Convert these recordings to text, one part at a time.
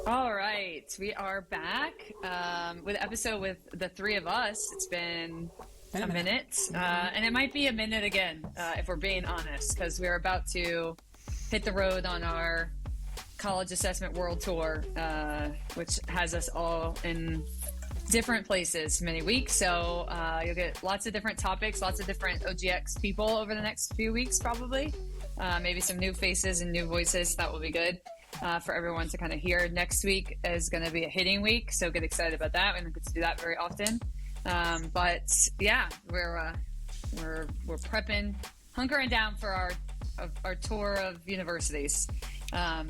All right, we are back with an episode with the three of us. It's been a minute, and it might be a minute again if we're being honest, because we're about to hit the road on our college assessment world tour, which has us all in different places many weeks. So you'll get lots of different topics, lots of different OGX people over the next few weeks, probably. Maybe some new faces and new voices. That will be good. For everyone to kind of hear. Next week is going to be a hitting week, so get excited about that. We don't get to do that very often, but yeah, we're prepping, hunkering down for our tour of universities.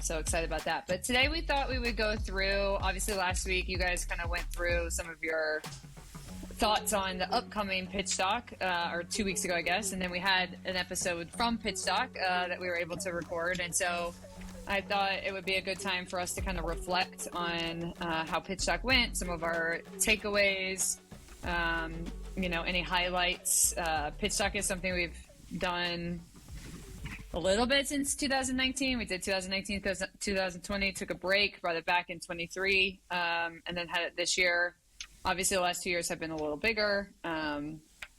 So excited about that. But today we thought we would go through. Obviously, last week you guys kind of went through some of your thoughts on the upcoming Pitchstock, or 2 weeks ago, I guess, and then we had an episode from Pitchstock that we were able to record, and so I thought it would be a good time for us to kind of reflect on how Pitchstock went, some of our takeaways, any highlights. Pitchstock is something we've done a little bit since 2019. We did 2019, 2020, took a break, brought it back in 23, and then had it this year. Obviously, the last 2 years have been a little bigger, a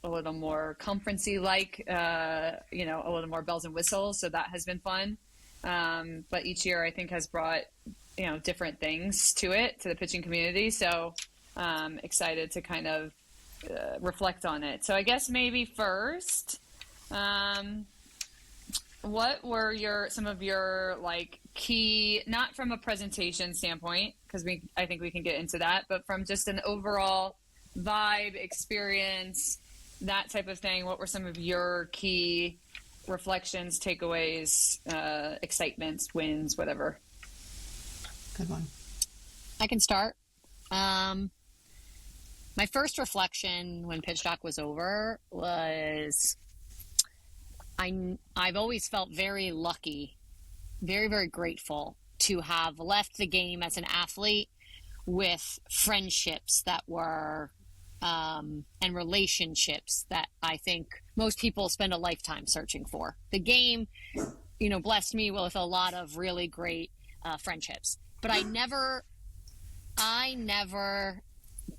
little more conference-y-like, a little more bells and whistles, so that has been fun. But each year I think has brought, different things to the pitching community. So, excited to kind of, reflect on it. So I guess maybe first, what were some of your like key, not from a presentation standpoint, because I think we can get into that, but from just an overall vibe, experience, that type of thing. What were some of your key reflections, takeaways, excitements, wins, whatever? Good one. I can start. My first reflection when Pitchstock was over was I've always felt very lucky, very, very grateful to have left the game as an athlete with friendships that were and relationships that I think most people spend a lifetime searching for. The game, blessed me with a lot of really great friendships, but I never.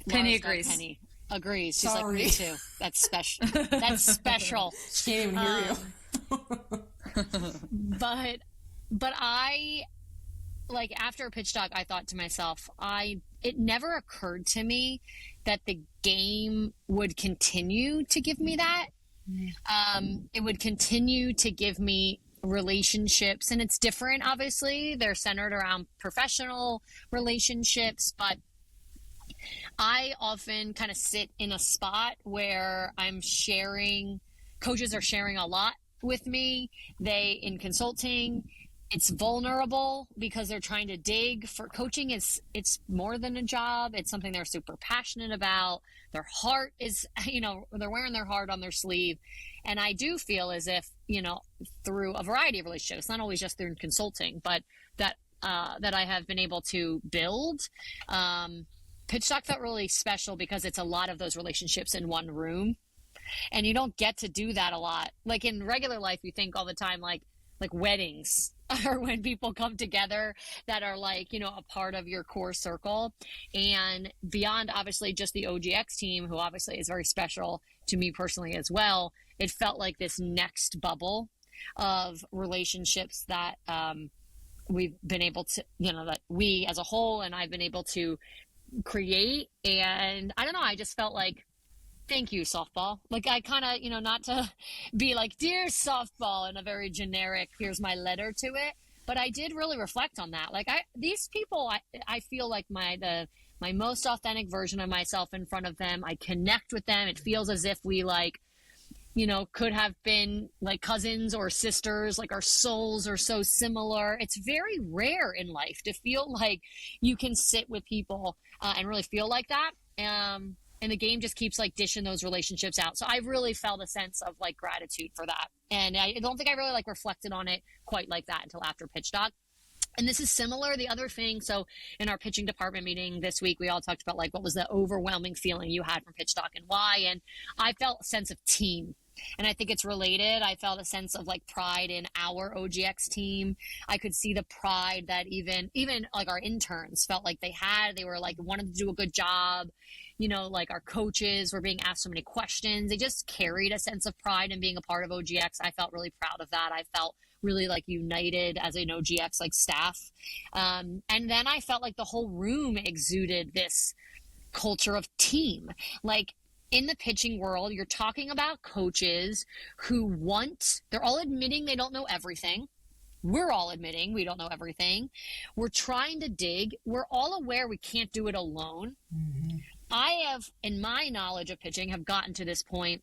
Penny agrees. Penny agrees. She's Sorry. like, me too. That's special. That's special. She can't even hear you. But I, like, after Pitchstock, I thought to myself, it never occurred to me that the game would continue to give me that. It would continue to give me relationships, and it's different, obviously. They're centered around professional relationships, but I often kind of sit in a spot where coaches are sharing a lot with me. In consulting, it's vulnerable because they're trying to dig for coaching. It's more than a job. It's something they're super passionate about. Their heart is, they're wearing their heart on their sleeve. And I do feel as if, through a variety of relationships, not always just through consulting, but that I have been able to build. Pitchstock felt really special because it's a lot of those relationships in one room, and you don't get to do that a lot. Like in regular life, you think all the time, like weddings or when people come together that are like, a part of your core circle. And beyond obviously just the OGX team, who obviously is very special to me personally as well, it felt like this next bubble of relationships that we've been able to, that we as a whole and I've been able to create. And I don't know, I just felt like, thank you, softball. Like I kind of, not to be like, dear softball in a very generic, here's my letter to it. But I did really reflect on that. Like these people, I feel like my most authentic version of myself in front of them. I connect with them. It feels as if we could have been like cousins or sisters, like our souls are so similar. It's very rare in life to feel like you can sit with people and really feel like that. And the game just keeps like dishing those relationships out. So I really felt a sense of like gratitude for that. And I don't think I really like reflected on it quite like that until after Pitchstock. And this is similar. The other thing, so in our pitching department meeting this week, we all talked about like what was the overwhelming feeling you had from Pitchstock and why. And I felt a sense of team. And I think it's related. I felt a sense of like pride in our OGX team. I could see the pride that even like our interns felt like they were like wanted to do a good job. You know, like our coaches were being asked so many questions. They just carried a sense of pride in being a part of OGX. I felt really proud of that. I felt really like united as an OGX like staff. And then I felt like the whole room exuded this culture of team. Like in the pitching world, you're talking about coaches they're all admitting they don't know everything. We're all admitting we don't know everything. We're trying to dig. We're all aware we can't do it alone. Mm-hmm. I have, in my knowledge of pitching, have gotten to this point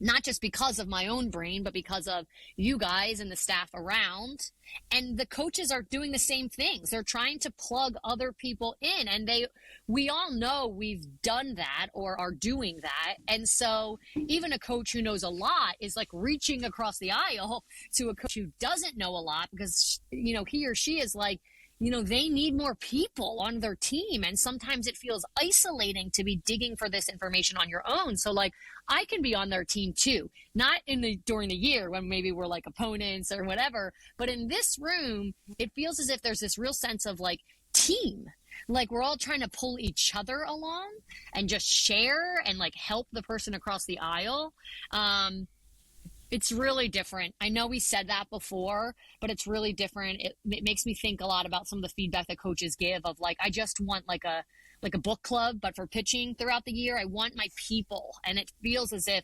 not just because of my own brain, but because of you guys and the staff around. And the coaches are doing the same things. They're trying to plug other people in. And we all know we've done that or are doing that. And so even a coach who knows a lot is like reaching across the aisle to a coach who doesn't know a lot because, you know, he or she is like, you know, they need more people on their team. And sometimes it feels isolating to be digging for this information on your own. So like I can be on their team too, not during the year when maybe we're like opponents or whatever, but in this room, it feels as if there's this real sense of like team. Like we're all trying to pull each other along and just share and like help the person across the aisle. It's really different. I know we said that before, but it's really different. It makes me think a lot about some of the feedback that coaches give of like, I just want like a book club, but for pitching throughout the year, I want my people. And it feels as if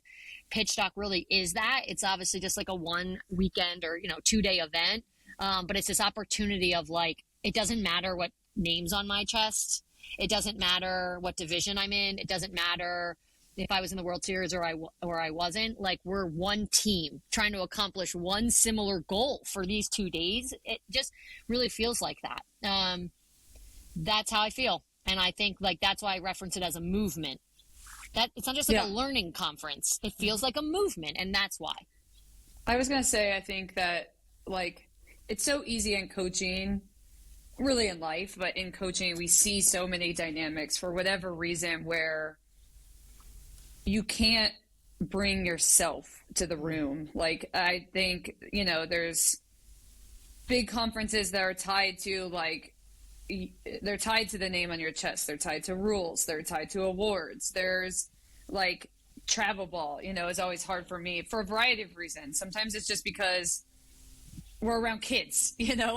Pitchstock really is that. It's obviously just like a one weekend or, 2-day event. But it's this opportunity of like, it doesn't matter what name's on my chest. It doesn't matter what division I'm in. It doesn't matter if I was in the World Series or I wasn't. Like we're one team trying to accomplish one similar goal for these 2 days. It just really feels like that. That's how I feel. And I think like that's why I reference it as a movement. That it's not just like a learning conference. It feels like a movement, and that's why. I was going to say, I think that like it's so easy in coaching, really in life, but in coaching we see so many dynamics for whatever reason where you can't bring yourself to the room. Like I think, there's big conferences that are tied to like, they're tied to the name on your chest. They're tied to rules. They're tied to awards. There's like travel ball, is always hard for me for a variety of reasons. Sometimes it's just because we're around kids,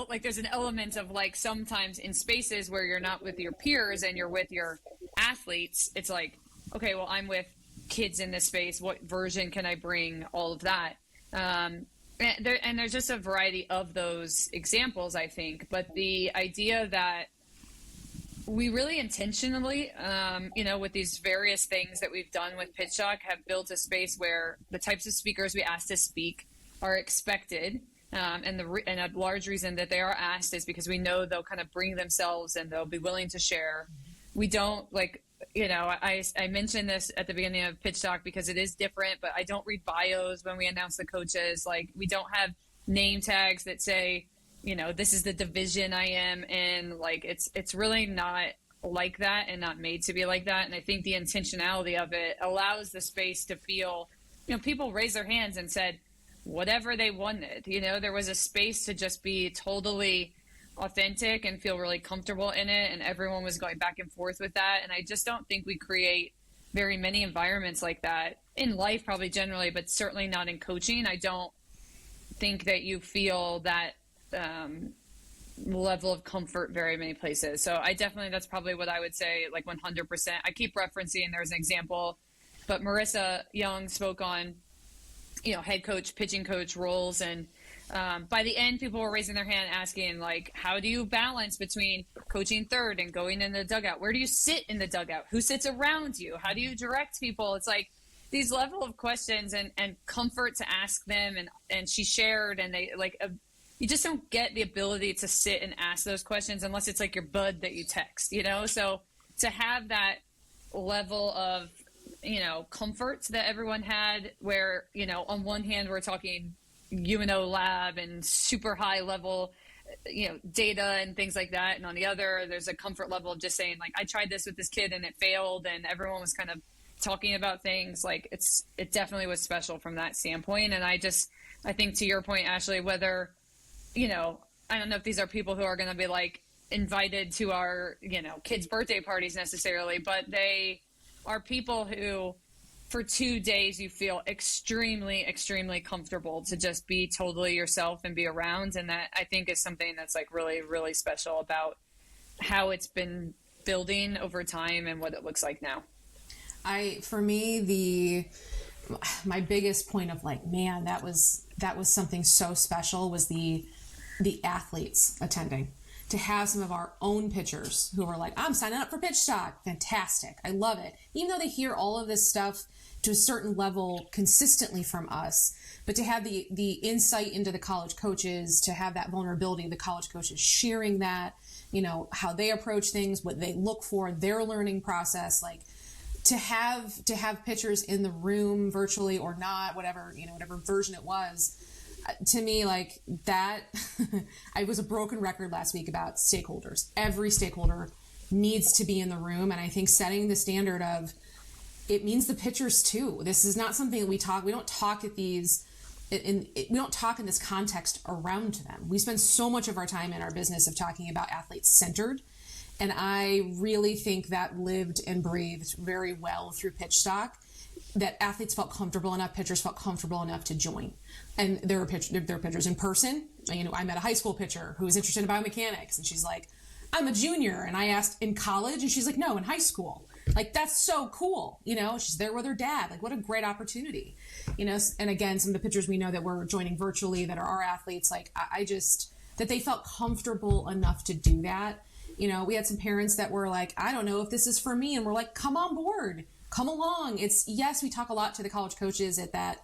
like there's an element of like sometimes in spaces where you're not with your peers and you're with your athletes, it's like, okay, well, I'm with kids in this space. What version can I bring? All of that. And there's just a variety of those examples, I think. But the idea that we really intentionally, with these various things that we've done with Pitchstock, have built a space where the types of speakers we ask to speak are expected. And a large reason that they are asked is because we know they'll kind of bring themselves and they'll be willing to share. We don't I mentioned this at the beginning of Pitchstock because it is different, but I don't read bios when we announce the coaches. Like we don't have name tags that say, this is the division I am in. Like it's really not like that and not made to be like that. And I think the intentionality of it allows the space to feel, people raised their hands and said whatever they wanted. There was a space to just be totally authentic and feel really comfortable in it, and everyone was going back and forth with that. And I just don't think we create very many environments like that in life, probably generally, but certainly not in coaching. I don't think that you feel that level of comfort very many places. So that's probably what I would say, like 100%. I keep referencing, there's an example, but Marissa Young spoke on head coach, pitching coach roles, and by the end, people were raising their hand asking, like, how do you balance between coaching third and going in the dugout? Where do you sit in the dugout? Who sits around you? How do you direct people? It's like these level of questions and comfort to ask them. And she shared, and they like, you just don't get the ability to sit and ask those questions unless it's like your bud that you text, So to have that level of, comfort that everyone had where, on one hand, we're talking UNO lab and super high level data and things like that. And on the other, there's a comfort level of just saying, like, I tried this with this kid and it failed, and everyone was kind of talking about things. Like, it definitely was special from that standpoint. And I think to your point, Ashley, whether, I don't know if these are people who are going to be like invited to our, kids' birthday parties necessarily, but they are people who for 2 days you feel extremely, extremely comfortable to just be totally yourself and be around. And that, I think, is something that's like really, really special about how it's been building over time and what it looks like now. For me, my biggest point of like, man, that was something so special was the athletes attending. To have some of our own pitchers who were like, I'm signing up for Pitchstock. Fantastic. I love it. Even though they hear all of this stuff to a certain level consistently from us, but to have the insight into the college coaches, to have that vulnerability of the college coaches sharing that, how they approach things, what they look for, their learning process, like to have pitchers in the room virtually or not, whatever version it was. To me, like that, I was a broken record last week about stakeholders. Every stakeholder needs to be in the room. And I think setting the standard of, it means the pitchers too. This is not something that we don't talk at these, we don't talk in this context around them. We spend so much of our time in our business of talking about athletes centered. And I really think that lived and breathed very well through Pitchstock, that athletes felt comfortable enough, pitchers felt comfortable enough to join. And there were pitchers in person. I met a high school pitcher who was interested in biomechanics, and she's like, I'm a junior. And I asked, in college? And she's like, no, in high school. Like, that's so cool. She's there with her dad. Like, what a great opportunity. And again, some of the pitchers we know that we're joining virtually that are our athletes, like, I just, that they felt comfortable enough to do that. We had some parents that were like, I don't know if this is for me. And we're like, come on board. Come along. Yes, we talk a lot to the college coaches at that,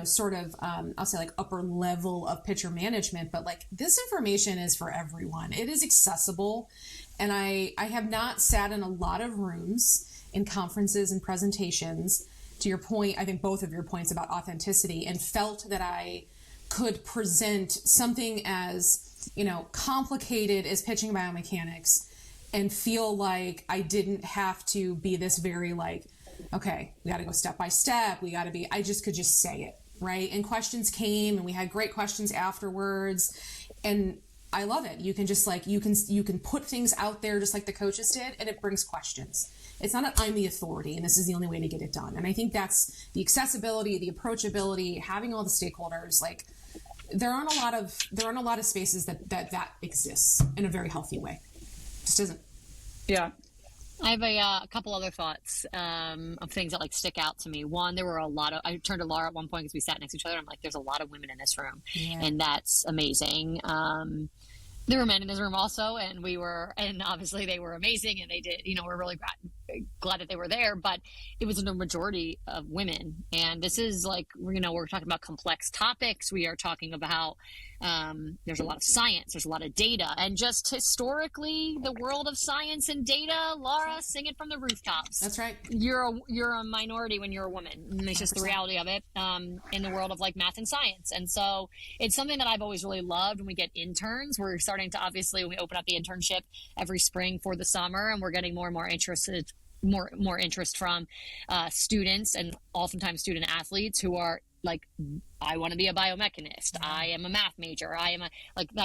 sort of, I'll say like upper level of pitcher management, but like this information is for everyone. It is accessible. And I have not sat in a lot of rooms in conferences and presentations, to your point, I think both of your points about authenticity, and felt that I could present something as, complicated as pitching biomechanics and feel like I didn't have to be this very like, okay, we got to go step by step. I just could just say it, right? And questions came, and we had great questions afterwards. And I love it. You can just like, you can put things out there just like the coaches did, and it brings questions. It's not that I'm the authority and this is the only way to get it done. And I think that's the accessibility, the approachability, having all the stakeholders. Like, there aren't a lot of spaces that exists in a very healthy way. It just isn't. Yeah. I have a couple other thoughts of things that like stick out to me. One, there were I turned to Laura at one point because we sat next to each other. I'm like, there's a lot of women in this room, and that's amazing. There were men in this room also, and obviously they were amazing, and they did, we're really glad that they were there, but it was a majority of women. And this is like, we're talking about complex topics. We are talking about, there's a lot of science, there's a lot of data, and just historically the world of science and data, Laura, sing it from the rooftops. That's right. You're a minority when you're a woman. And it's just the reality of it, in the world of like math and science. And so it's something that I've always really loved. When we get interns, we're starting to, obviously, when we open up the internship every spring for the summer, and we're getting more and more interested, more interest from students, and oftentimes student athletes who are like, I want to be a biomechanist. I am a math major. I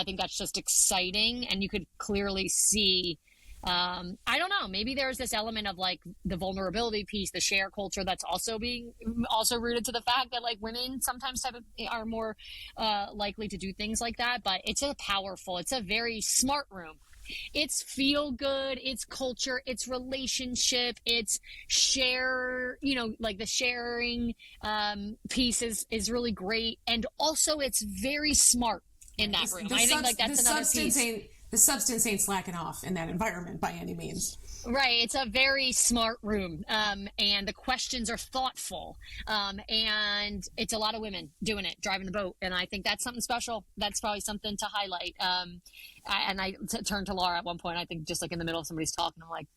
think that's just exciting. And you could clearly see, I don't know, maybe there's this element of like the vulnerability piece, the share culture that's also rooted to the fact that like women sometimes are more likely to do things like that. But it's a very smart room. It's feel good, it's culture, it's relationship, it's share, like the sharing piece is really great. And also it's very smart in that room. I think like that's another piece. The substance ain't slacking off in that environment by any means. Right. It's a very smart room. And the questions are thoughtful. And it's a lot of women doing it, driving the boat. And I think that's something special. That's probably something to highlight. I turned to Laura at one point, I think just like in the middle of somebody's talking, I'm like,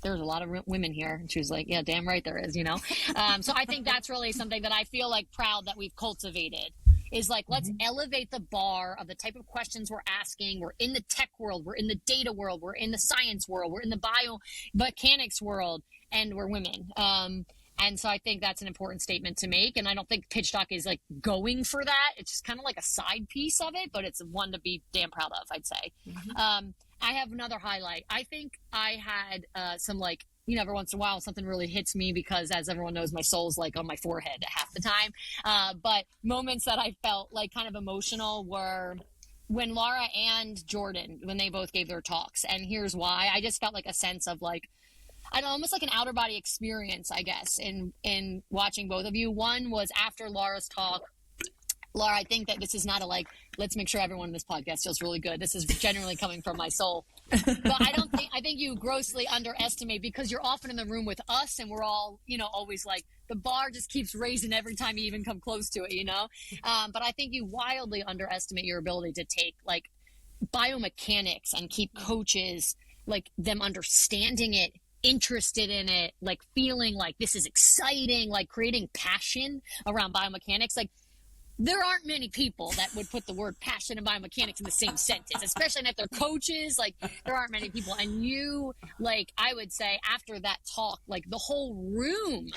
there's a lot of women here. And she was like, yeah, damn right there is, So I think that's really something that I feel like proud that we've cultivated is like, let's elevate the bar of the type of questions we're asking. We're in the tech world. We're in the data world. We're in the science world. We're in the biomechanics world, and we're women. And so I think that's an important statement to make. And I don't think Pitchstock is like going for that. It's just kind of like a side piece of it, but it's one to be damn proud of, I'd say. I have another highlight. I think I had some like, you know, every once in a while something really hits me because, as everyone knows, my soul's like on my forehead half the time. But moments that I felt like kind of emotional were when Laura and Jordan, when they both gave their talks. And here's why. I just felt like a sense of like, I don't know, almost like an outer body experience, I guess, in watching both of you. One was after Laura's talk. Laura, I think that this is not a like, let's make sure everyone in this podcast feels really good. This is genuinely coming from my soul. But I think you grossly underestimate, because you're often in the room with us and we're all, you know, always like, the bar just keeps raising every time you even come close to it, you know? But I think you wildly underestimate your ability to take like biomechanics and keep coaches, like them understanding it, interested in it, like feeling like this is exciting, like creating passion around biomechanics. Like, there aren't many people that would put the word passion and biomechanics in the same sentence, especially if they're coaches. Like, there aren't many people. And you, like, I would say after that talk, like the whole room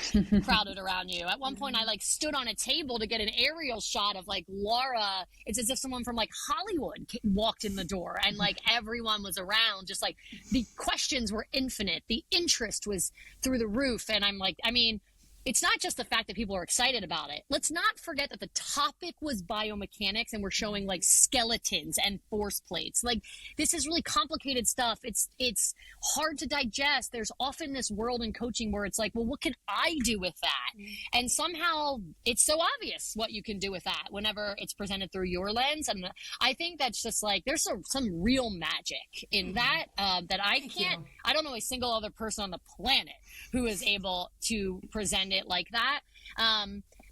crowded around you. At one point I like stood on a table to get an aerial shot of like Laura. It's as if someone from like Hollywood walked in the door, and like everyone was around. Just like the questions were infinite. The interest was through the roof. And I'm like, I mean, it's not just the fact that people are excited about it. Let's not forget that the topic was biomechanics, and we're showing like skeletons and force plates. Like, this is really complicated stuff. It's hard to digest. There's often this world in coaching where it's like, well, what can I do with that? And somehow it's so obvious what you can do with that whenever it's presented through your lens. And I think that's just like, there's some real magic in that, that I don't know a single other person on the planet who is able to present it like that.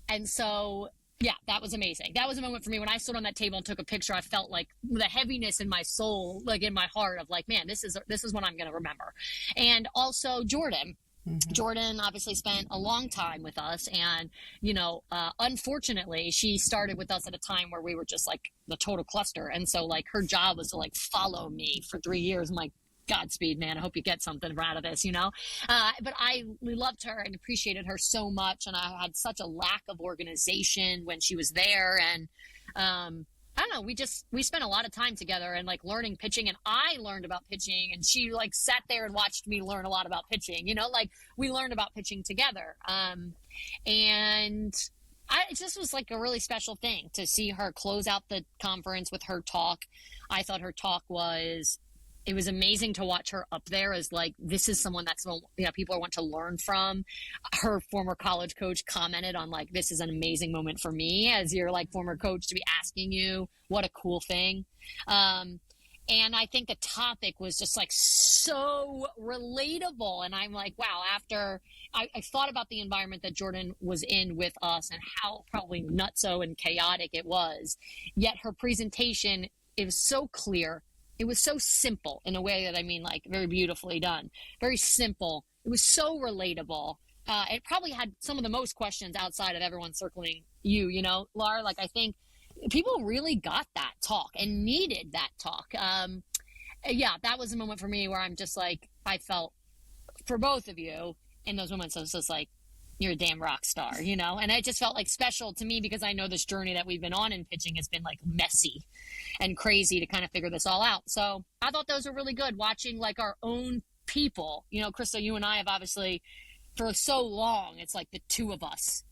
And so, yeah, that was amazing. That was a moment for me when I stood on that table and took a picture. I felt like the heaviness in my soul, like in my heart, of like, man, this is what I'm going to remember. And also Jordan. Jordan obviously spent a long time with us, and, you know, unfortunately she started with us at a time where we were just like the total cluster. And so like her job was to like follow me for 3 years. I'm like, Godspeed, man. I hope you get something out of this, you know? But we loved her and appreciated her so much. And I had such a lack of organization when she was there. And I don't know, we spent a lot of time together and like learning pitching, and I learned about pitching, and she like sat there and watched me learn a lot about pitching, you know, like we learned about pitching together. And it just was like a really special thing to see her close out the conference with her talk. I thought her talk it was amazing to watch her up there as like, this is someone that's, you know, people want to learn from. Her former college coach commented on like, this is an amazing moment for me as your like former coach to be asking you. What a cool thing. And I think the topic was just like so relatable. And I'm like, wow, after I thought about the environment that Jordan was in with us and how probably nutso and chaotic it was, yet her presentation, it was so clear. It was so simple in a way that, I mean, like very beautifully done, very simple. It was so relatable. It probably had some of the most questions outside of everyone circling you, you know, Laura, like I think people really got that talk and needed that talk. Yeah, that was a moment for me where I'm just like, I felt for both of you in those moments, I was just like, you're a damn rock star, you know? And it just felt like special to me because I know this journey that we've been on in pitching has been like messy and crazy to kind of figure this all out. So I thought those were really good, watching like our own people, you know, Krista, you and I have obviously for so long, it's like the two of us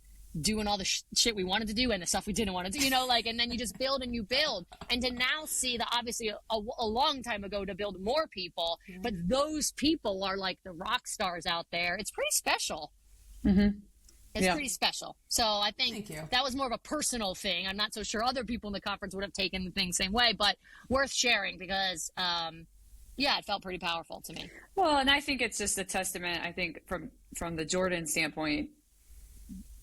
doing all the shit we wanted to do and the stuff we didn't want to do, you know, like, and then you just build and you build. And to now see that obviously a long time ago to build more people, but those people are like the rock stars out there. It's pretty special. It's pretty special. So I think that was more of a personal thing. I'm not so sure other people in the conference would have taken the thing the same way, but worth sharing because, yeah, it felt pretty powerful to me. Well, and I think it's just a testament, I think, from the Jordan standpoint.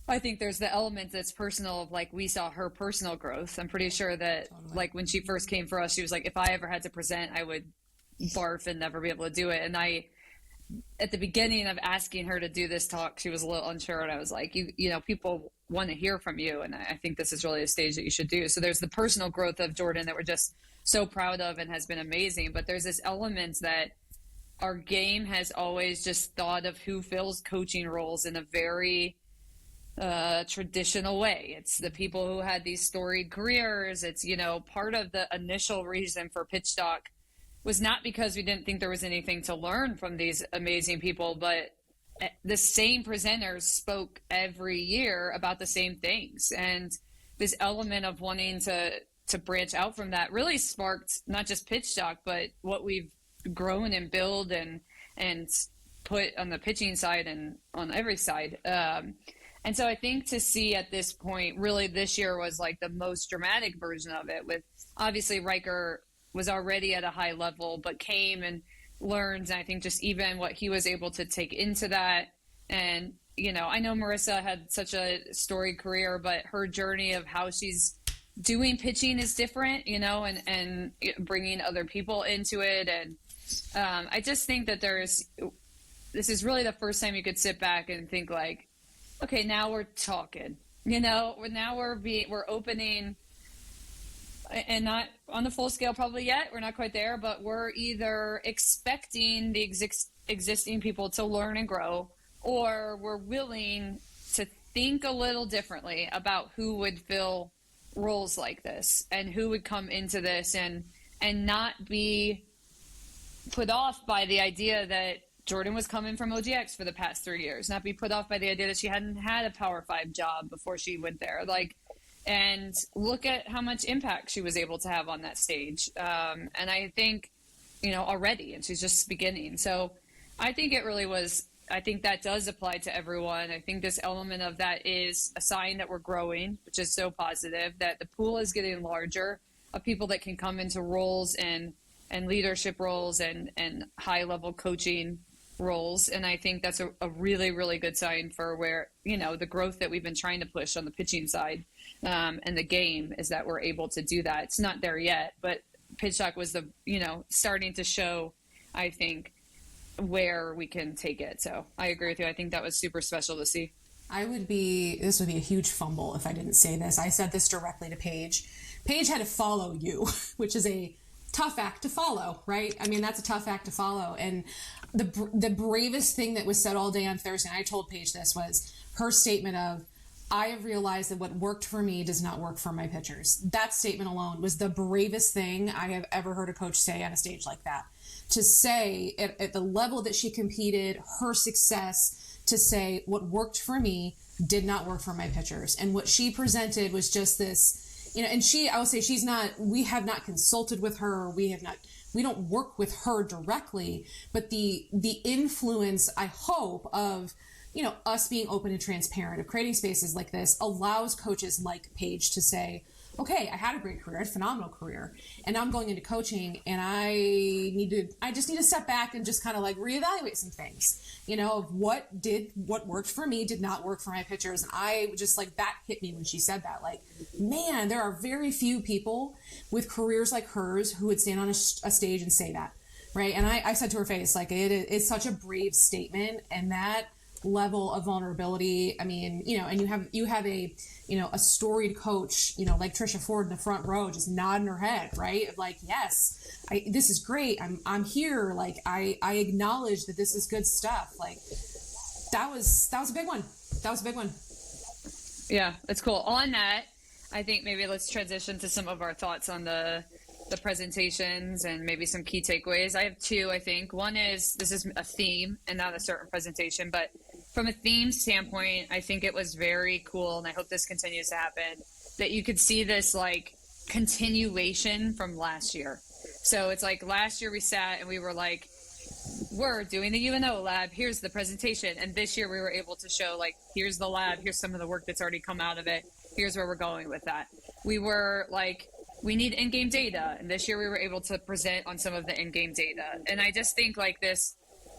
I think there's the element that's personal of like, we saw her personal growth. I'm pretty sure that like when she first came for us, she was like, if I ever had to present, I would barf and never be able to do it. And at the beginning of asking her to do this talk, she was a little unsure, and I was like, you know, people want to hear from you, and I think this is really a stage that you should do. So there's the personal growth of Jordan that we're just so proud of and has been amazing, but there's this element that our game has always just thought of who fills coaching roles in a very traditional way. It's the people who had these storied careers. It's, you know, part of the initial reason for Pitchstock was not because we didn't think there was anything to learn from these amazing people, but the same presenters spoke every year about the same things. And this element of wanting to branch out from that really sparked not just Pitchstock, but what we've grown and build and put on the pitching side and on every side. And so I think to see at this point, really this year was like the most dramatic version of it, with obviously Riker was already at a high level, but came and learned. And I think just even what he was able to take into that. And, you know, I know Marissa had such a storied career, but her journey of how she's doing pitching is different, you know, and bringing other people into it. And I just think that this is really the first time you could sit back and think like, okay, now we're talking, you know, we're opening, and not on the full scale probably yet. We're not quite there, but we're either expecting the existing people to learn and grow, or we're willing to think a little differently about who would fill roles like this and who would come into this and not be put off by the idea that Jordan was coming from OGX for the past 3 years, not be put off by the idea that she hadn't had a Power 5 job before she went there. Like, and look at how much impact she was able to have on that stage. And I think, you know, already, and she's just beginning. So I think it really was, I think that does apply to everyone. I think this element of that is a sign that we're growing, which is so positive, that the pool is getting larger of people that can come into roles and leadership roles and high level coaching roles. And I think that's a really, really good sign for where, you know, the growth that we've been trying to push on the pitching side and the game is that we're able to do that. It's not there yet, but Pitchstock was the, you know, starting to show, I think, where we can take it. So I agree with you. I think that was super special to see. This would be a huge fumble if I didn't say this. I said this directly to Paige. Paige had to follow you, which is a tough act to follow, right? I mean, that's a tough act to follow. And the bravest thing that was said all day on Thursday, and I told Paige this, was her statement of, I have realized that what worked for me does not work for my pitchers. That statement alone was the bravest thing I have ever heard a coach say on a stage like that. To say at the level that she competed, her success, to say what worked for me did not work for my pitchers. And what she presented was just this, you know, and I will say we have not consulted with her. We don't work with her directly, but the influence, I hope, of, you know, us being open and transparent, of creating spaces like this allows coaches like Paige to say, okay, I had a great career, a phenomenal career, and now I'm going into coaching, and I just need to step back and just kind of like reevaluate some things, you know, of what worked for me did not work for my pitchers. And I just, like, that hit me when she said that, like, man, there are very few people with careers like hers who would stand on a stage and say that, right? And I said to her face, like, it's such a brave statement, and that level of vulnerability. I mean, you know, and you have a, you know, a storied coach, you know, like Trisha Ford in the front row, just nodding her head, right? Like, yes, this is great. I'm here. Like, I acknowledge that this is good stuff. Like, that was a big one. That was a big one. Yeah, that's cool. On that, I think maybe let's transition to some of our thoughts on the presentations and maybe some key takeaways. I have two, I think. One is, this is a theme and not a certain presentation, but from a theme standpoint, I think it was very cool, and I hope this continues to happen, that you could see this like continuation from last year. So it's like last year we sat and we were like, we're doing the UNO lab, here's the presentation. And this year we were able to show, like, here's the lab, here's some of the work that's already come out of it, here's where we're going with that. We were like, we need in-game data. And this year we were able to present on some of the in-game data. And I just think like this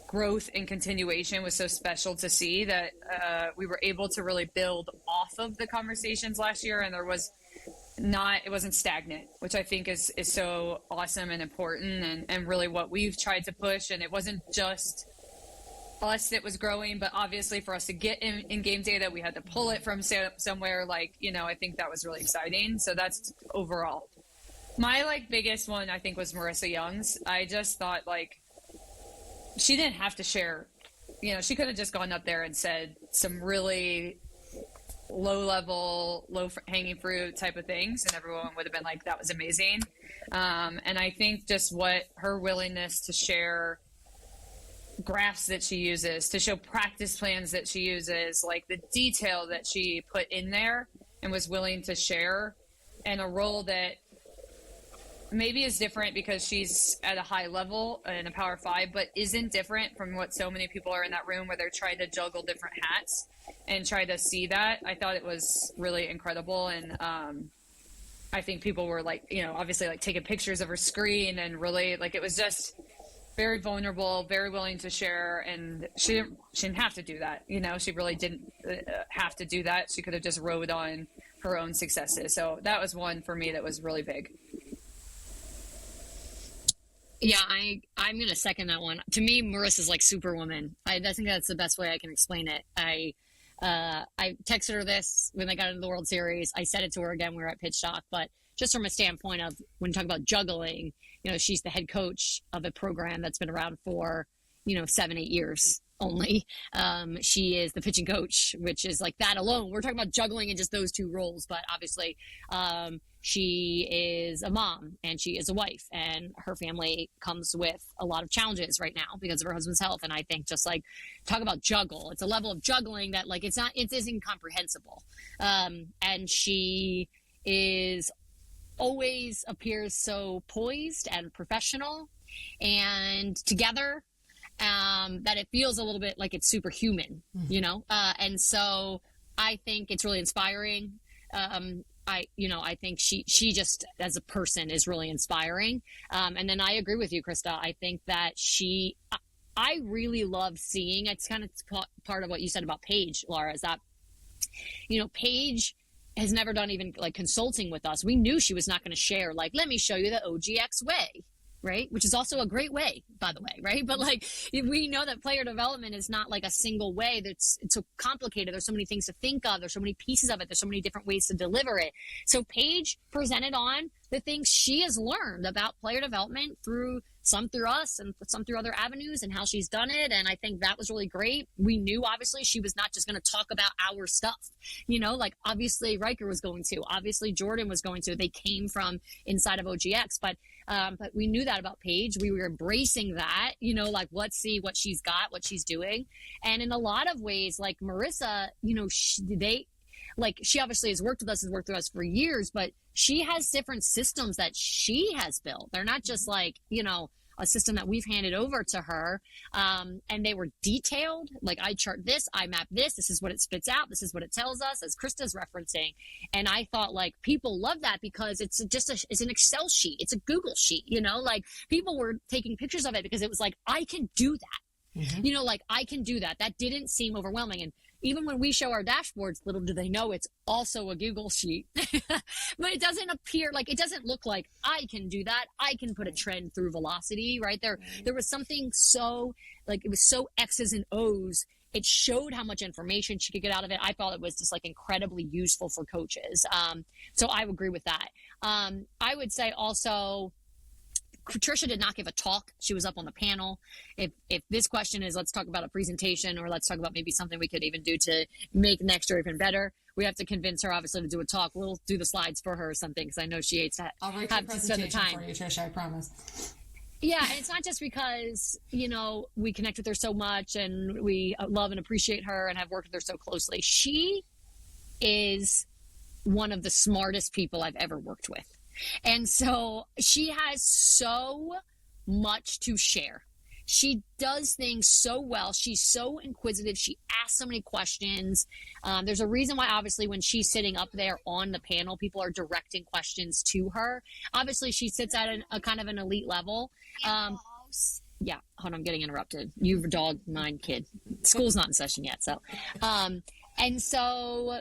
growth and continuation was so special to see that we were able to really build off of the conversations last year. And it wasn't stagnant, which I think is so awesome and important and really what we've tried to push. And it wasn't just us it was growing, but obviously for us to get in game data, we had to pull it from somewhere. Like, I think that was really exciting. So that's overall. My biggest one, I think, was Marissa Young's. I just thought she didn't have to share, she could have just gone up there and said some really low level, low hanging fruit type of things, and everyone would have been like, that was amazing. And I think just what her willingness to share graphs that she uses, to show practice plans that she uses, the detail that she put in there and was willing to share, and a role that maybe is different because she's at a high level in a Power 5, but isn't different from what so many people are in that room where they're trying to juggle different hats and try to see that. I thought it was really incredible. And I think people were obviously taking pictures of her screen, and really it was just very vulnerable, very willing to share. And she didn't have to do that. She really didn't have to do that. She could have just rode on her own successes. So that was one for me that was really big. Yeah, I'm going to second that one. To me, Marissa's like Superwoman. I think that's the best way I can explain it. I texted her this when they got into the World Series. I said it to her again. We were at Pitchstock, but just from a standpoint of when you talk about juggling, she's the head coach of a program that's been around for, 7-8 years only. She is the pitching coach, which is that alone. We're talking about juggling in just those two roles, but obviously, she is a mom and she is a wife, and her family comes with a lot of challenges right now because of her husband's health. And I think just talk about juggle. It's a level of juggling that it's incomprehensible. And she always appears so poised and professional and together, that it feels a little bit like it's superhuman, and so I think it's really inspiring. I think she just as a person is really inspiring. And then I agree with you, Krista. I think that I really love seeing, it's kind of part of what you said about Paige, Laura, is that, Paige has never done even consulting with us. We knew she was not going to share, let me show you the OGX way. Right? Which is also a great way, by the way, right? But we know that player development is not a single way. It's so complicated. There's so many things to think of. There's so many pieces of it. There's so many different ways to deliver it. So Paige presented on the things she has learned about player development through us and some through other avenues, and how she's done it. And I think that was really great. We knew obviously she was not just going to talk about our stuff, obviously Riker was going to, obviously Jordan was going to, they came from inside of OGX, but we knew that about Paige. We were embracing that, let's see what she's got, what she's doing. And in a lot of ways, Marissa, she obviously has worked with us for years, but she has different systems that she has built. They're not just a system that we've handed over to her. And they were detailed. I chart this, I map this. This is what it spits out. This is what it tells us, as Krista's referencing. And I thought people love that because it's just it's an Excel sheet. It's a Google sheet, people were taking pictures of it because it was I can do that. Mm-hmm. I can do that. That didn't seem overwhelming. And even when we show our dashboards, little do they know it's also a Google sheet. But it doesn't appear it doesn't look like I can do that. I can put a trend through velocity, right? There was something so it was so X's and O's. It showed how much information she could get out of it. I thought it was just incredibly useful for coaches. So I would agree with that. I would say also, Trisha did not give a talk. She was up on the panel. If this question is, let's talk about a presentation, or let's talk about maybe something we could even do to make next year even better, we have to convince her obviously to do a talk. We'll do the slides for her or something, because I know she hates to I'll write have your to spend the presentation time. for you, Trisha, I promise. Yeah, and it's not just because, we connect with her so much and we love and appreciate her and have worked with her so closely. She is one of the smartest people I've ever worked with. And so she has so much to share. She does things so well. She's so inquisitive. She asks so many questions. There's a reason why, obviously, when she's sitting up there on the panel, people are directing questions to her. Obviously, she sits at a kind of an elite level. Yeah, hold on, I'm getting interrupted. You have a dog, mine, kid. School's not in session yet, so. And so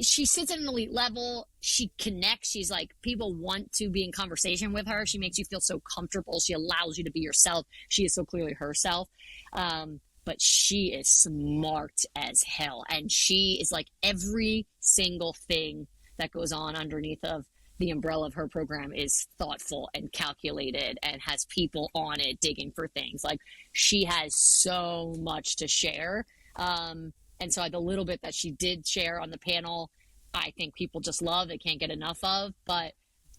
she sits at an elite level. She connects. She's like, people want to be in conversation with her. She makes you feel so comfortable. She allows you to be yourself. She is so clearly herself. But she is smart as hell. And she is like, every single thing that goes on underneath of the umbrella of her program is thoughtful and calculated and has people on it digging for things. Like, she has so much to share. And so the little bit that she did share on the panel, I think people just love. They can't get enough of. But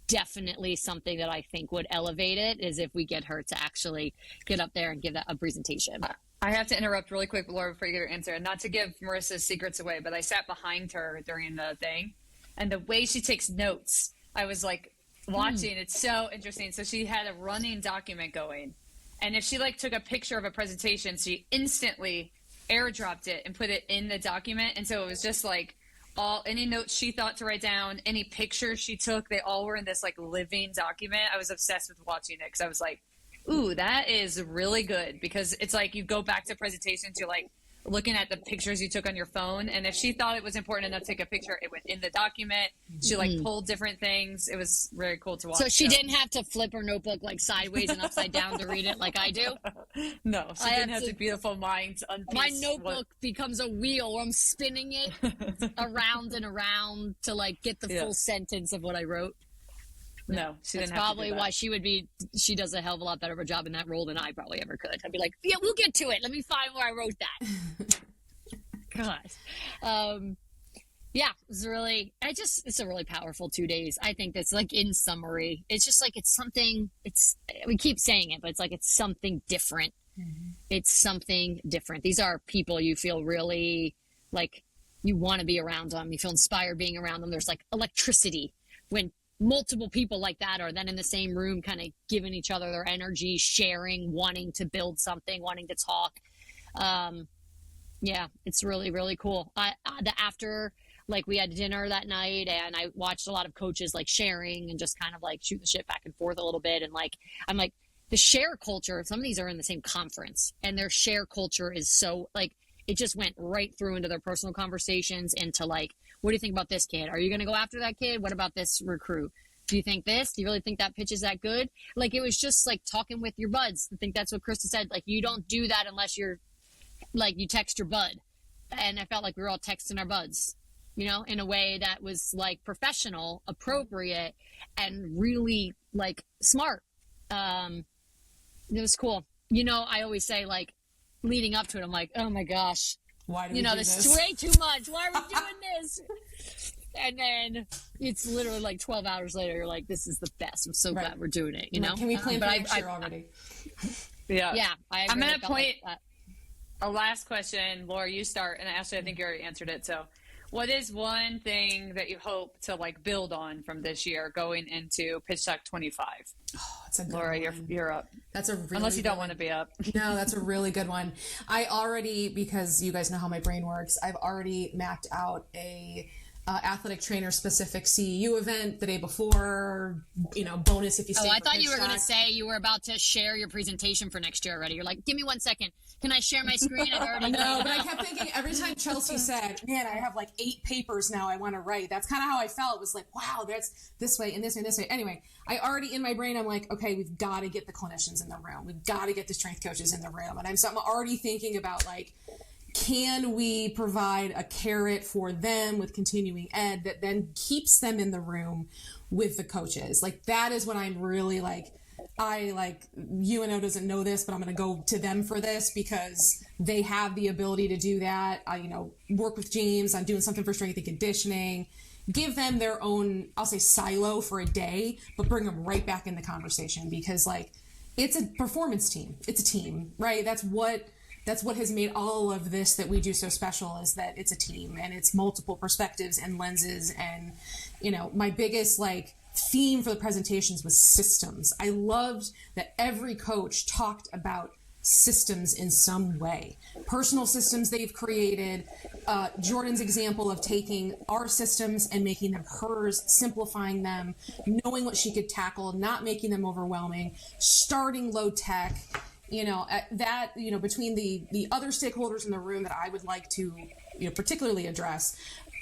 definitely something that I think would elevate it is if we get her to actually get up there and give that a presentation. I have to interrupt really quick, Laura, before you get your answer. And not to give Marissa's secrets away, but I sat behind her during the thing. And the way she takes notes, I was like watching. It's so interesting. So she had a running document going. And if she like took a picture of a presentation, she instantly airdropped it and put it in the document. And so it was just like any notes she thought to write down, any pictures she took, they all were in this like living document. I was obsessed with watching it because I was like, ooh, that is really good, because it's like you go back to presentations, you're like looking at the pictures you took on your phone, and if she thought it was important enough to take a picture, it went in the document. She like pulled different things. It was very cool to watch. So she didn't have to flip her notebook like sideways and upside down to read it like I do? No, she didn't have the beautiful mind to unpiece. My notebook becomes a wheel where I'm spinning it around and around to like get the full sentence of what I wrote. No, she didn't have to do that. That's probably why she does a hell of a lot better of a job in that role than I probably ever could. I'd be like, yeah, we'll get to it. Let me find where I wrote that. God. Yeah, it's a really powerful 2 days. I think that's like, in summary, it's just like, we keep saying it, but it's like, it's something different. Mm-hmm. It's something different. These are people you feel really like you want to be around them. You feel inspired being around them. There's like electricity when multiple people like that are then in the same room, kind of giving each other their energy, sharing, wanting to build something, wanting to talk. Yeah, it's really, really cool. After, like, we had dinner that night, and I watched a lot of coaches like sharing and just kind of like shooting the shit back and forth a little bit. And like, I'm like, the share culture, some of these are in the same conference, and their share culture is so like, it just went right through into their personal conversations, into like, what do you think about this kid? Are you going to go after that kid? What about this recruit? Do you think this? Do you really think that pitch is that good? Like, it was just like talking with your buds. I think that's what Krista said. Like, you don't do that unless you're like, you text your bud. And I felt like we were all texting our buds, you know, in a way that was like professional, appropriate, and really like smart. It was cool. You know, I always say, like, leading up to it, I'm like, oh my gosh, why do we do this? This is way too much. Why are we doing this? And then it's literally like 12 hours later, you're like, this is the best. I'm so glad we're doing it, you know? Can we plan for next year already? Yeah. Yeah. I'm going to point a last question. Laura, you start. And Ashley, I think you already answered it. So what is one thing that you hope to like build on from this year going into Pitchstock 25? Oh, that's a good Laura, one. you're up. That's a really Unless you don't want to be up. No, that's a really good one. I already, because you guys know how my brain works, I've already mapped out a athletic trainer specific CEU event the day before, you know, bonus if you stay. Oh, I thought you were going to say you were about to share your presentation for next year already. You're like, give me 1 second. Can I share my screen? I've already No, but I kept thinking every time Chelsea said, man, I have like 8 papers now I want to write. That's kind of how I felt. It was like, wow, that's this way and this way and this way. Anyway, I already in my brain, I'm like, okay, we've got to get the clinicians in the room. We've got to get the strength coaches in the room. And I'm already thinking about like, can we provide a carrot for them with continuing ed that then keeps them in the room with the coaches? Like, that is what I'm really like, UNO doesn't know this, but I'm going to go to them for this because they have the ability to do that. I, work with James on doing something for strength and conditioning, give them their own, I'll say silo for a day, but bring them right back in the conversation because like, it's a performance team. It's a team, right? That's what has made all of this that we do so special, is that it's a team and it's multiple perspectives and lenses. And, my biggest like theme for the presentations was systems. I loved that every coach talked about systems in some way, personal systems they've created. Jordan's example of taking our systems and making them hers, simplifying them, knowing what she could tackle, not making them overwhelming, starting low tech. Between the other stakeholders in the room that I would like to, particularly address,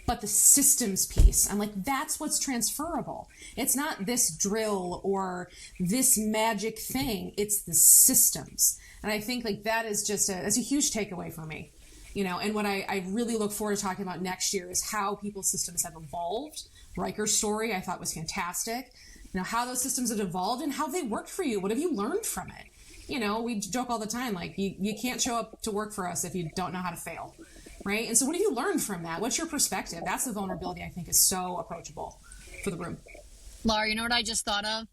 but the systems piece, I'm like, that's what's transferable. It's not this drill or this magic thing. It's the systems. And I think like that is just that's a huge takeaway for me, and what I really look forward to talking about next year is how people's systems have evolved. Riker's story I thought was fantastic. How those systems have evolved and how they worked for you. What have you learned from it? We joke all the time, like you can't show up to work for us if you don't know how to fail. Right? And so what have you learned from that? What's your perspective? That's the vulnerability I think is so approachable for the room. Laura, you know what I just thought of?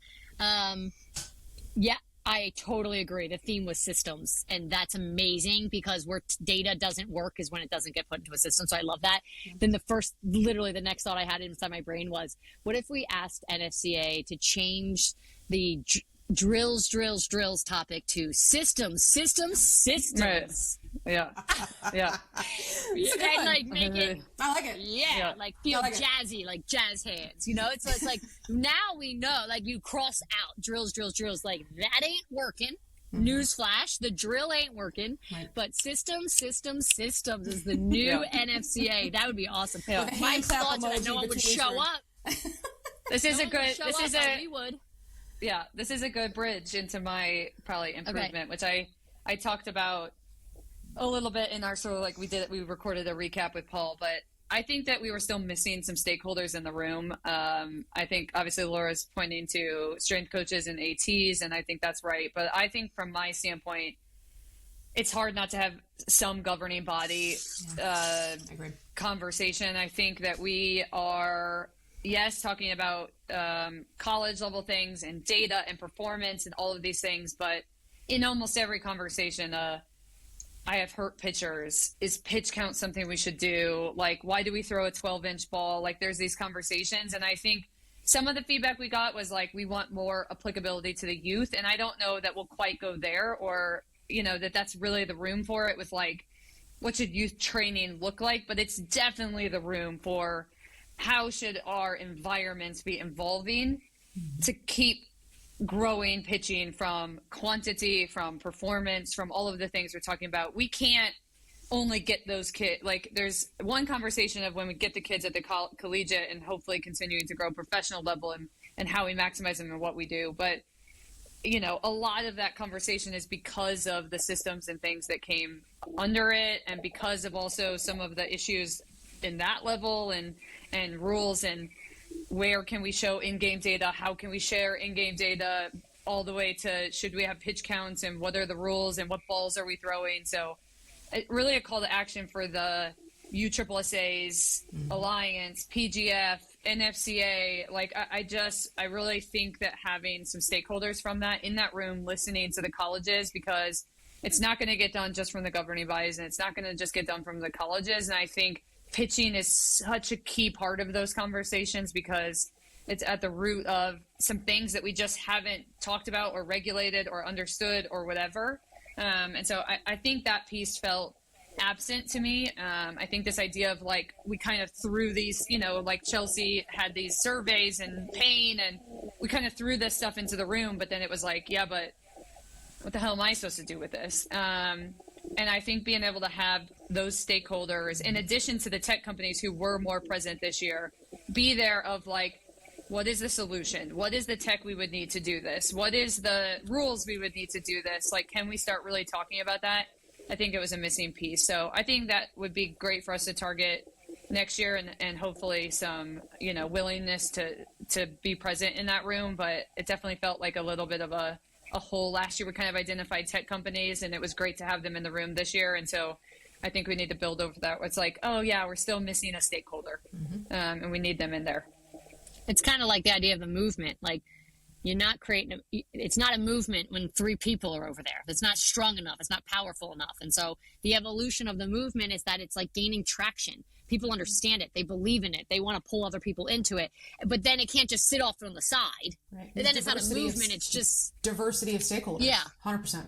Yeah, I totally agree. The theme was systems, and that's amazing because where data doesn't work is when it doesn't get put into a system. So I love that. Mm-hmm. Then the next thought I had inside my brain was, what if we asked NFCA to change the drills topic to systems. Right. Yeah. And like make it, I like it. Yeah. Like feel like jazzy, like jazz hands, So it's like, now we know, like you cross out drills, like that ain't working. Mm-hmm. Newsflash, the drill ain't working, right. But systems is the new NFCA. That would be awesome. Yeah. My thoughts, and no one would show up. This is a good bridge into my probably improvement, which I talked about a little bit in our sort of like we recorded a recap with Paul, but I think that we were still missing some stakeholders in the room. I think obviously Laura's pointing to strength coaches and ATs, and I think that's right. But I think from my standpoint, it's hard not to have some governing body conversation. I think that we are, talking about college level things and data and performance and all of these things, but in almost every conversation, I have hurt pitchers. Is pitch count something we should do? Like, why do we throw a 12-inch ball? Like, there's these conversations. And I think some of the feedback we got was like, we want more applicability to the youth. And I don't know that we'll quite go there or, that's really the room for it with like, what should youth training look like? But it's definitely the room for how should our environments be evolving to keep growing pitching from quantity, from performance, from all of the things we're talking about. We can't only get those kids. Like there's one conversation of when we get the kids at the collegiate and hopefully continuing to grow professional level and how we maximize them and what we do. But, a lot of that conversation is because of the systems and things that came under it and because of also some of the issues in that level and rules and where can we show in-game data? How can we share in-game data all the way to should we have pitch counts and what are the rules and what balls are we throwing? So really a call to action for the USSSA's Alliance, PGF, NFCA. Like I really think that having some stakeholders from that in that room listening to the colleges, because it's not going to get done just from the governing bodies and it's not going to just get done from the colleges. And I think pitching is such a key part of those conversations because it's at the root of some things that we just haven't talked about or regulated or understood or whatever. And so I think that piece felt absent to me. I think this idea of like, we kind of threw these, like Chelsea had these surveys and pain and we kind of threw this stuff into the room, but then it was like, yeah, but what the hell am I supposed to do with this? And I think being able to have those stakeholders, in addition to the tech companies who were more present this year, be there of like, what is the solution? What is the tech we would need to do this? What is the rules we would need to do this? Like, can we start really talking about that? I think it was a missing piece. So I think that would be great for us to target next year and hopefully some, willingness to be present in that room. But it definitely felt like a little bit of a hole. Last year we kind of identified tech companies and it was great to have them in the room this year. And so I think we need to build over that. It's like, oh yeah, we're still missing a stakeholder and we need them in there. It's kind of like the idea of a movement. Like you're not it's not a movement when 3 people are over there. It's not strong enough. It's not powerful enough. And so the evolution of the movement is that it's like gaining traction. People understand it. They believe in it. They want to pull other people into it. But then it can't just sit off on the side. Right. And then it's not a movement. It's just diversity of stakeholders. Yeah. 100%.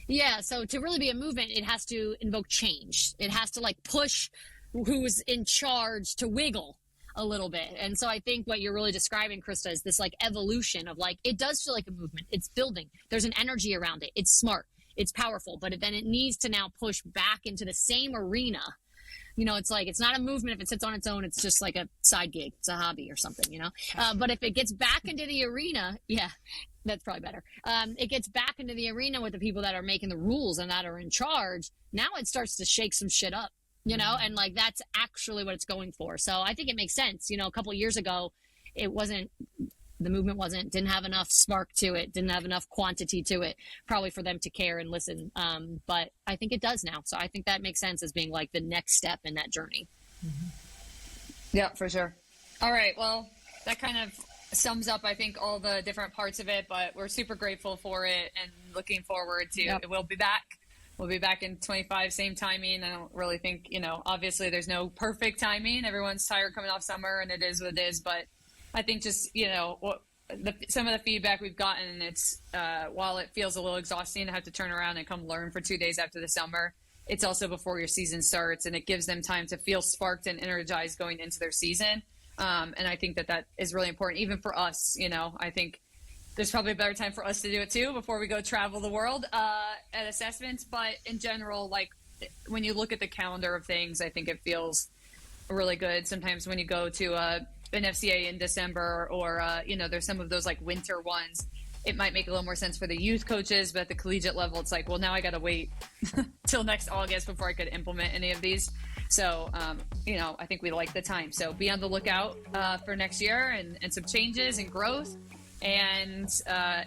Yeah. So to really be a movement, it has to invoke change. It has to like push who's in charge to wiggle a little bit. And so I think what you're really describing, Krista, is this like evolution of like, it does feel like a movement. It's building. There's an energy around it. It's smart. It's powerful. But then it needs to now push back into the same arena it's like, it's not a movement if it sits on its own. It's just like a side gig. It's a hobby or something, but if it gets back into the arena, yeah, that's probably better. It gets back into the arena with the people that are making the rules and that are in charge. Now it starts to shake some shit up, and like, that's actually what it's going for. So I think it makes sense. A couple of years ago, the movement didn't have enough spark to it, didn't have enough quantity to it, probably for them to care and listen. But I think it does now. So I think that makes sense as being like the next step in that journey. Mm-hmm. Yeah, for sure. All right. Well, that kind of sums up, I think, all the different parts of it, but we're super grateful for it and looking forward to it. We'll be back. We'll be back in 25, same timing. I don't really think, obviously there's no perfect timing. Everyone's tired coming off summer and it is what it is, but I think just, some of the feedback we've gotten, it's while it feels a little exhausting to have to turn around and come learn for 2 days after the summer, it's also before your season starts, and it gives them time to feel sparked and energized going into their season. And I think that is really important, even for us. I think there's probably a better time for us to do it too before we go travel the world at assessments. But in general, like when you look at the calendar of things, I think it feels really good. Sometimes when you go to an FCA in December or, there's some of those like winter ones, it might make a little more sense for the youth coaches, but at the collegiate level, it's like, well, now I got to wait till next August before I could implement any of these. So, I think we like the time. So be on the lookout for next year and some changes and growth. And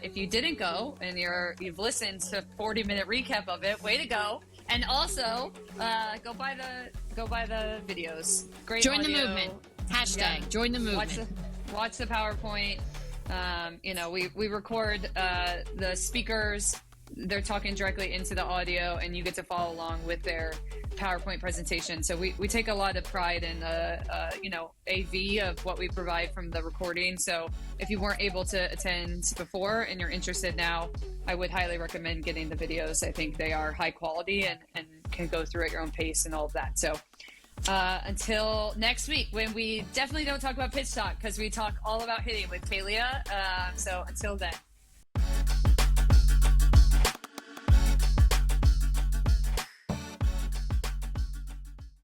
if you didn't go and you've listened to 40-minute recap of it, way to go. And also go buy the videos. Great Join audio. the movement. Hashtag join the movement. Watch the PowerPoint. We record the speakers. They're talking directly into the audio, and you get to follow along with their PowerPoint presentation. So we take a lot of pride in AV of what we provide from the recording. So if you weren't able to attend before and you're interested now, I would highly recommend getting the videos. I think they are high quality and can go through at your own pace and all of that. So until next week, when we definitely don't talk about Pitchstock because we talk all about hitting with Kalia. So until then.